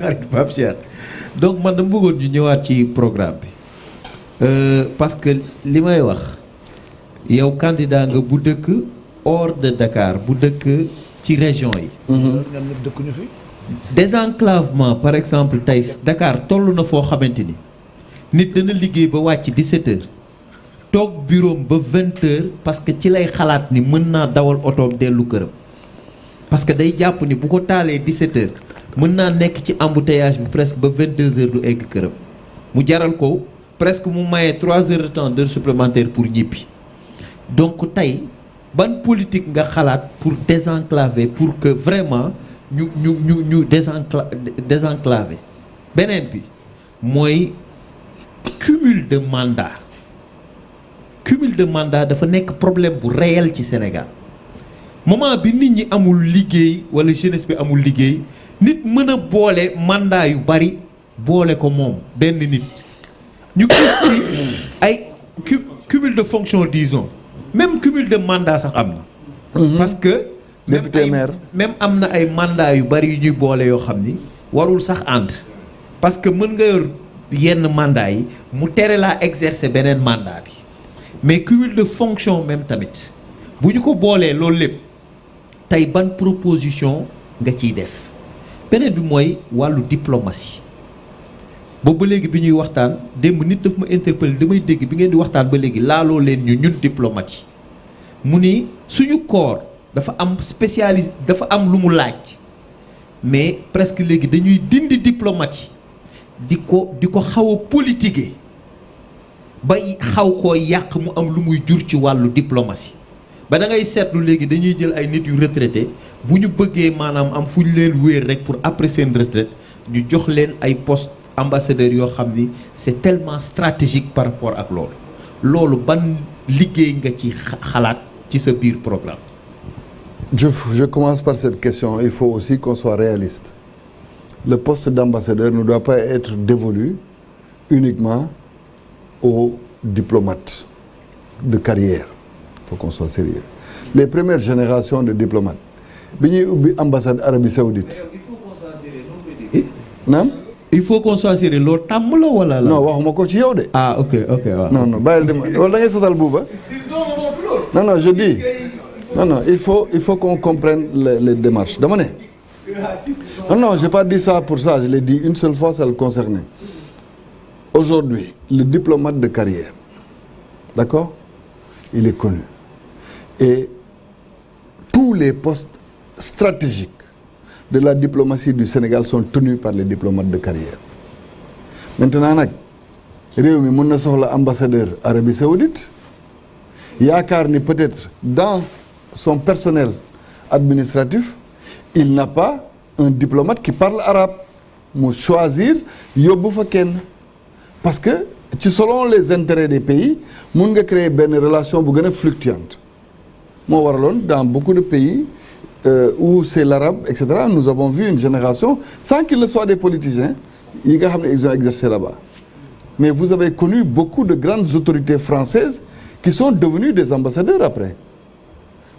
xarit Pape Cheikh donc man dama bëggoon ñu ñëwaat ci programme bi parce que li may wax yow candidat nga bu dëkk hors de Dakar bu dëkk ci région yi. nga dëkkuñu fi. désenclavement par exemple tey Dakar toll na foo xamante ni nit dana liggéey ba wàcc 17h toog bureau ba 20h parce que ci lay xalaat ni mën naa dawal otoom dellu këram parce que day jàpp ni bu ko taalee 17h mën naa nekk ci embouteillage bi presque ba 22h du egg këram mu jaral ko presque mu maye 3 heures de temps d'heure supplémentaire pour ñibbi donc tey ban politique nga xalaat pour désenclaver pour que vraiment ñu désenclaver beneen bi mooy cumul de mandat dafa nekk problème bu réel ci Sénégal moment bi nit ñi amul liggéey wala jeunesse bi amul liggéey nit mën a boole mandat yu bari boole ko moom benn nit ñu gis ci ay cumul de fonction disons même cumul de mandat sax am na parce que député maire même am na ay mandat yu bari yu ñuy boole yoo xam ni warul sax ànd parce que mën nga yor yenn mandat yi mu tere laa exercer beneen mandat bi mais cumul de fonction même tamit bu ñu ko boolee loolu lépp tey ban proposition nga ciy def beneen bi mooy wàllu diplomatie boobu ba léegi bi ñuy waxtaan démb nit daf ma interpellé damay dégg bi ngeen di waxtaan ba léegi laaloo leen ñun diplomate yi mu ni suñu corps dafa am spécialiste dafa am lu mu laaj mais presque léegi dañuy dindi diplomate yi di ko xaw a politiquer ba xaw koo yàq mu am lu muy jur ci wàllu diplomatie ba da ngay seetlu léegi dañuy jël ay nit yu retraité bu ñu bëggee maanaam am fu ñu leen wéer rek pour après seen retraite ñu jox leen ay poste ambassadeurs yoo xam ni c'est tellement stratégique par rapport ak loolu ban liggéey nga ci xalaat ci sa biir programme. Je commence par cette question. Il faut aussi qu'on soit réaliste. Le poste d'ambassadeur ne doit pas être dévolu uniquement aux diplomates de carrière. Il faut qu'on soit sérieux. Les premières générations de diplomates bi ñuy ubbi ambassade Arabie Saoudite. naam. il faut qu'on soit sérieux loolu tàmm la wala la. non waxuma ko ci yow de. ah ok waaw. non bàyyil dem wala da ngay sotal buuba. non je dis. Non, il faut qu'on comprenne les démarches. Dama ne. Non, j'ai pas dit ça pour ça. Je l'ai dit une seule fois, ça le concernait. Aujourd'hui, le diplomate de carrière, d'accord? Il est connu. Et tous les postes stratégiques de la diplomatie du Sénégal sont tenus par les diplomates de carrière. Maintenant nag réew mi mën na soxla ambassadeur Arabie Saoudite yaakaar ni peut-être dans son personnel administratif, il n'a pas un diplomate qui parle arabe mu choisir yóbbu fa kenn parce que ci selon les intérêts des pays mun nga créer benn relation bu gën a fluctuante moo waraloon dans beaucoup de pays où c'est l'arabe et cetera nous avons vu une génération sans qu'il ne soit des politiciens yi nga xam ne ils ont exercé là-bas mais vous avez connu beaucoup de grandes autorités françaises qui sont devenues des ambassadeurs après.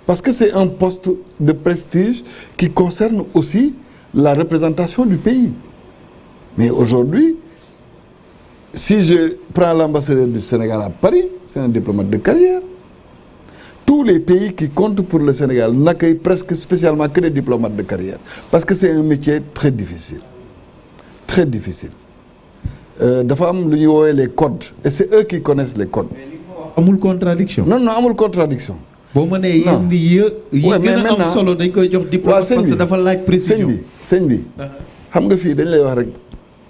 Parce que c'est un poste de prestige qui concerne aussi la représentation du pays. Mais aujourd'hui, si je prends l'ambassadeur du Sénégal à Paris, c'est un diplomate de carrière. Tous les pays qui comptent pour le Sénégal n'accueillent presque spécialement que des diplomates de carrière. Parce que c'est un métier très difficile. Très difficile. Dafa am lu ñuy woowee les codes. Et c'est eux qui connaissent les codes. amul contradiction. Non, amul contradiction. boo ma nee yéen yi gën a am solo dañ koy jox diplôme parce que dafa laaj précision. sëñ bi xam nga fii dañ lay wax rek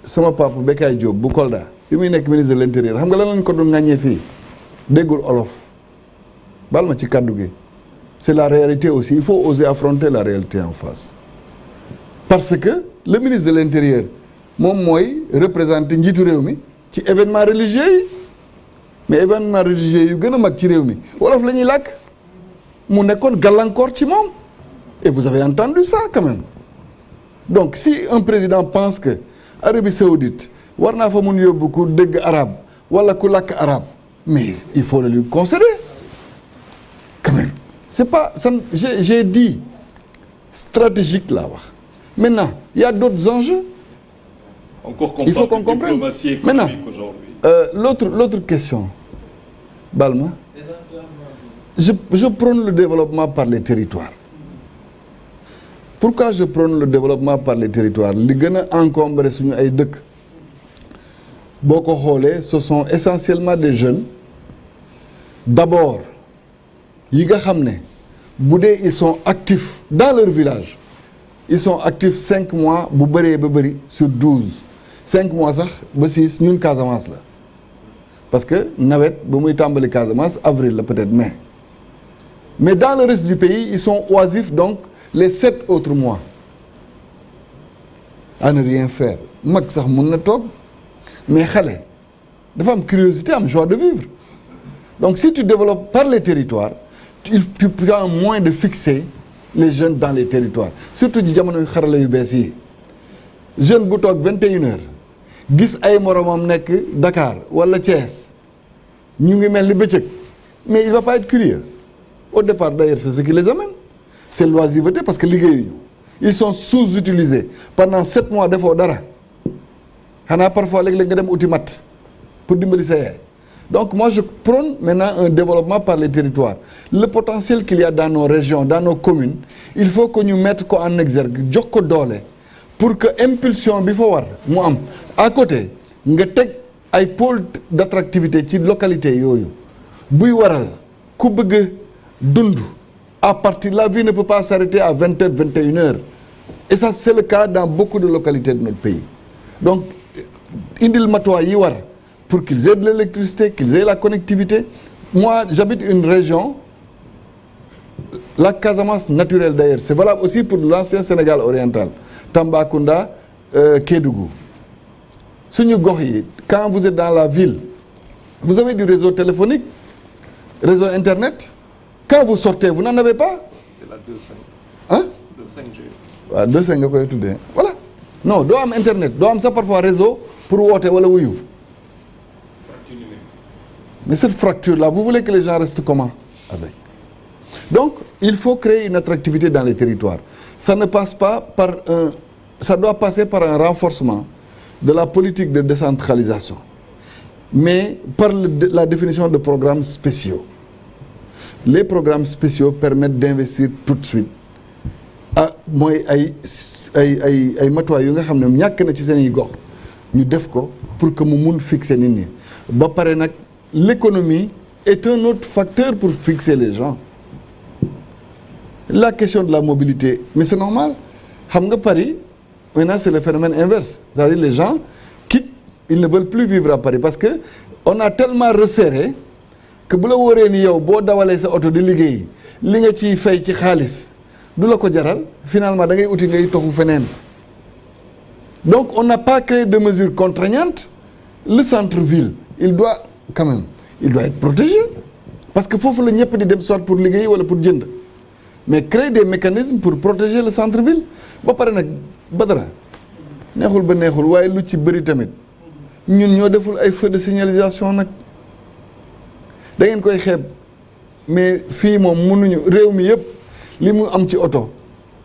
sama papa Bekkaay Diop bu Kolda bi muy nekk ministre de l'intérieur xam nga lan lañ ko doon ŋàññee fii déggul olof baal ma ci kàddu gi c'est la réalité aussi il faut oser affronter la réalité en face parce que le ministre de l'intérieur moom mooy représenter njiitu réew mi ci événement religieux yi mais événement religieux yu gën a mag ci réew mi wolof la ñuy làkk mu nekkoon gàllankoor ci moom et vous avez entendu ça quand même donc si un président pense que Arabie Saoudite war naa fa mun yóbbu ku dégg arabe wala ku làkk arabe mais il faut le lui concéder quand même c'est pas ça j'ai dit stratégique laa wax maintenant il y a d'autres enjeux Encore qu'on Il faut parle qu'on de comprenne. diplomatie Maintenant, économique aujourd'hui. l'autre question, Balma, je prône le développement par les territoires. Pourquoi je prône le développement par les territoires? Li gën a encombré suñu ay dëkk boo ko xoolee ce sont essentiellement des jeunes d'abord yi nga xam ne bu dee ils sont actifs dans leur village, ils sont actifs 5 mois bu bëree ba bëri sur 12 5 mois sax ba 6 ñun Casamance la parce que nawet ba muy tàmbali Casamance avril la peut-être mai, mais dans le reste du pays ils sont oisifs donc les 7 autres mois à ne rien faire. Mag sax mun na toog mais xale dafa am curiosité am joie de vivre. Donc si tu développes par les territoires tu prends moins de fixer les jeunes dans les territoires, surtout ci jamono xarala yu bees yi. Jeune bu toog 21 heures gis ay moromam nekk Dakar wala Thiès ñu ngi mel ni bëccëg, mais il va pas être curieux. Au départ d'ailleurs c'est ce qui les amène, c'est l'oisiveté parce que liggéeyuñu. Ils sont sous-utilisés pendant 7 mois defoo dara xanaa parfois léeg-léeg nga dem uti mat pour dimbali sa yaay. Donc moi je prône maintenant un développement par les territoires. Le potentiel qu'il y a dans nos régions, dans nos communes, il faut que ñu mettre ko en exergue, jox ko doole pour que impulsion bi fa war mu am. À côté nga teg ay pôle d'attractivité ci localité yooyu buy waral ku bëgg dund à partir, la vie ne peut pas s'arrêter à 20h, 21h. Et ça c'est le cas dans beaucoup de localités de notre pays. Donc indil matuwaay yi war pour qu'ils aient de l'électricité, qu'ils aient la connectivité. Moi, j'habite une région, la Casamance naturelle d'ailleurs, c'est valable aussi pour l'ancien Sénégal oriental, Tambacounda, Kédougou. Suñu gox yi, quand vous êtes dans la ville, vous avez du réseau téléphonique, réseau internet. Quand vous sortez, vous n'en avez pas. C'est la 2.5. Hein? 2.5G. waaw 2.5 nga koy tuddee. Voilà. Non, doo am internet, doo am sax parfois réseau pour woote wala wuyu. Mais cette fracture-là, vous voulez que les gens restent comment avec? Donc, il faut créer une attractivité dans les territoires. Ça ne passe pas par ça doit passer par un renforcement de la politique de décentralisation, mais par la définition de programmes spéciaux. Les programmes spéciaux permettent d'investir tout de suite. Ah mooy ay matuwaay yu nga xam ne ñàkk na ci seen i gox ñu def ko pour que mu mun fixer nit ñi ba pare nag l'économie est un autre facteur pour fixer les gens. La question de la mobilité, mais c'est normal. Xam nga Paris maintenant c'est le phénomène inverse, c'est-à-dire les gens quittent, ils ne veulent plus vivre à Paris parce que on a tellement resserré que bu la wóoree ni yow boo dawalee sa oto di liggéey li nga ciy fay ci xaalis du la ko jaral, finalement da ngay uti ngay toxu feneen. Donc on n'a pas créé de mesures contraignantes. Le centre-ville il doit quand même être protégé parce que foofu la ñëpp di dem soit pour liggéey wala pour jënd, mais créer des mécanismes pour protéger le centre-ville. Ba pare nag Badara neexul ba neexul waaye lu ci bëri tamit ñun ñoo deful ay feux de signalisation nag da ngeen koy xeeb, mais fii moom mënuñu réew mi yëpp li mu am ci oto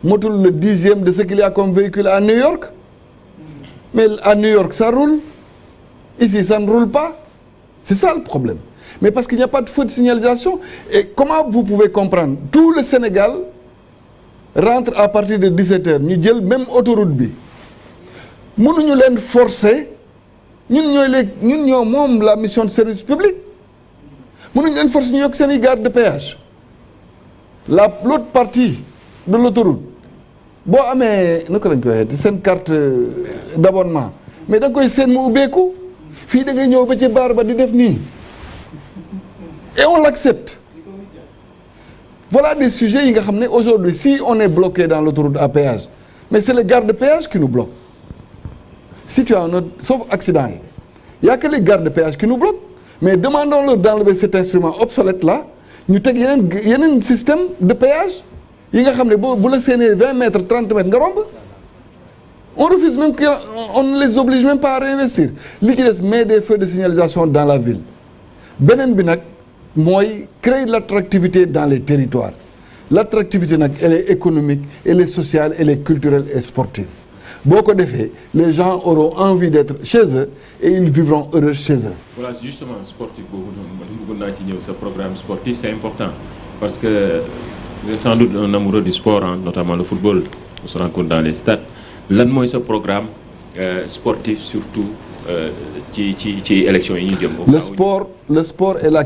motul le 10e de ce qu'il y a comme véhicule à New York. Mais à New York ça roule, ici ça ne roule pas. C'est ça le problème. Mais parce qu'il n'y a pas de feu de signalisation. Et comment vous pouvez comprendre, tout le Sénégal rentre à partir de 17h ñu jël même autoroute bi mënuñu leen forcer, ñun ñoo moom la mission de service public, mënuñu leen forcer ñu yokk seen i gare de péage. L'autre partie de l'autoroute boo amee naka lañ koy waxee seen carte d'abonnement mais da nga koy seen mu ubbeeku fii da ngay ñëw ba ci baar ba di def nii et on l'accepte. Voilà des sujets yi nga xam ne aujourd'hui si on est bloqué dans l'autoroute à péage, mais c'est les gardes de péage qui nous bloquent. Si tu as un autre, sauf accident yi, il y a que les gardes de péage qui nous bloquent, mais demandons-leur d'enlever cet instrument obsolète là, ñu teg yeneen système de péage yi nga xam ne bu la séenee 20 mètres 30 mètres nga romb. On refuse même, on ne les oblige même pas à réinvestir. Li ci des met des feux de signalisation dans la ville. Beneen bi nag mooy créer de l'attractivité dans les territoires. L'attractivité nag elle est économique, elle est sociale, elle est culturelle et sportive. boo ko defee les gens auront envie d'être chez eux et ils vivront heureux chez eux. Voilà, justement sportif boobu noonu bëgg naa ci ñëw sa programme sportif c'est important parce que vous êtes sans doute un amoureux du sport hein, notamment le football on se rencontre dans les stades lan mooy sa programme sportif surtout ci élection yi ñu jëm. Le sport est la